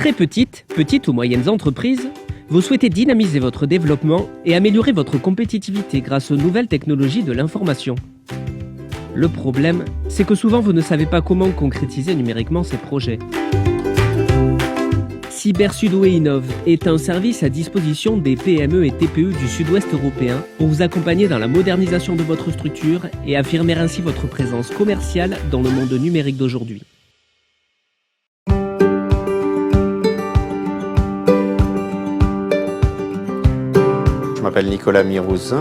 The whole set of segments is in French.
Très petite ou moyennes entreprises, vous souhaitez dynamiser votre développement et améliorer votre compétitivité grâce aux nouvelles technologies de l'information. Le problème, c'est que souvent vous ne savez pas comment concrétiser numériquement ces projets. Cybersudoé Innove est un service à disposition des PME et TPE du sud-ouest européen pour vous accompagner dans la modernisation de votre structure et affirmer ainsi votre présence commerciale dans le monde numérique d'aujourd'hui. Je m'appelle Nicolas Mirouz,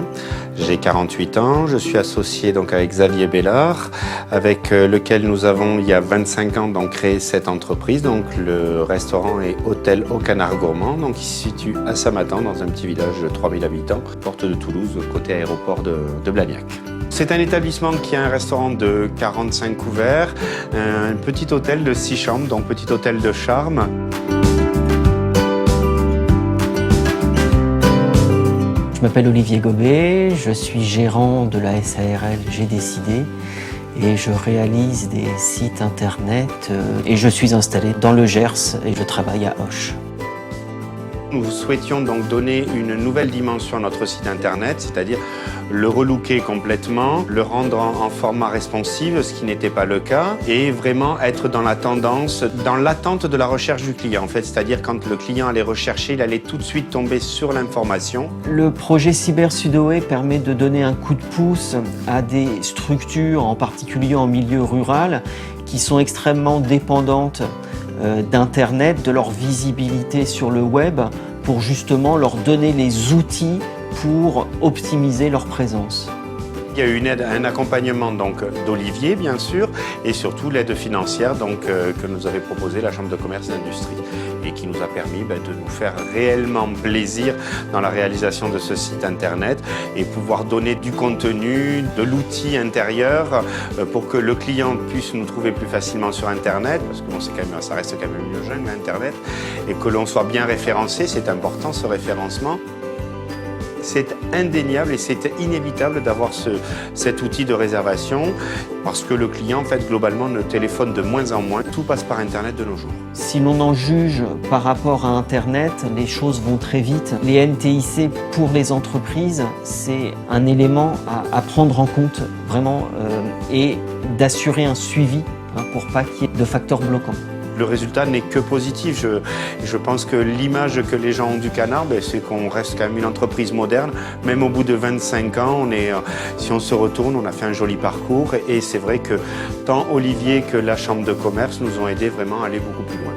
j'ai 48 ans, je suis associé donc avec Xavier Bellard, avec lequel nous avons il y a 25 ans donc créé cette entreprise. Donc le restaurant et hôtel au Canard Gourmand, donc il se situe à Samatan dans un petit village de 3000 habitants, porte de Toulouse, côté aéroport de Blagnac. C'est un établissement qui a un restaurant de 45 couverts, un petit hôtel de 6 chambres, donc petit hôtel de charme. Je m'appelle Olivier Gobet, je suis gérant de la SARL J'ai décidé et je réalise des sites internet et je suis installé dans le Gers et je travaille à Auch. Nous souhaitions donc donner une nouvelle dimension à notre site internet, c'est-à-dire le relooker complètement, le rendre en format responsive, ce qui n'était pas le cas, et vraiment être dans la tendance, dans l'attente de la recherche du client, en fait, c'est-à-dire quand le client allait rechercher, il allait tout de suite tomber sur l'information. Le projet Cybersudoé permet de donner un coup de pouce à des structures, en particulier en milieu rural, qui sont extrêmement dépendantes d'Internet, de leur visibilité sur le web, pour justement leur donner les outils pour optimiser leur présence. Il y a eu une aide, un accompagnement d'Olivier bien sûr, et surtout l'aide financière que nous avait proposé la Chambre de commerce et d'industrie et qui nous a permis de nous faire réellement plaisir dans la réalisation de ce site internet et pouvoir donner du contenu, de l'outil intérieur pour que le client puisse nous trouver plus facilement sur internet, parce que bon, ça reste quand même une jungle internet, et que l'on soit bien référencé, c'est important ce référencement. C'est indéniable et c'est inévitable d'avoir cet outil de réservation parce que le client, en fait, globalement, ne téléphone de moins en moins. Tout passe par Internet de nos jours. Si l'on en juge par rapport à Internet, les choses vont très vite. Les NTIC pour les entreprises, c'est un élément à prendre en compte vraiment et d'assurer un suivi pour pas qu'il y ait de facteurs bloquants. Le résultat n'est que positif. Je pense que l'image que les gens ont du Canard, c'est qu'on reste quand même une entreprise moderne. Même au bout de 25 ans, si on se retourne, on a fait un joli parcours. Et c'est vrai que tant Olivier que la Chambre de commerce nous ont aidés vraiment à aller beaucoup plus loin.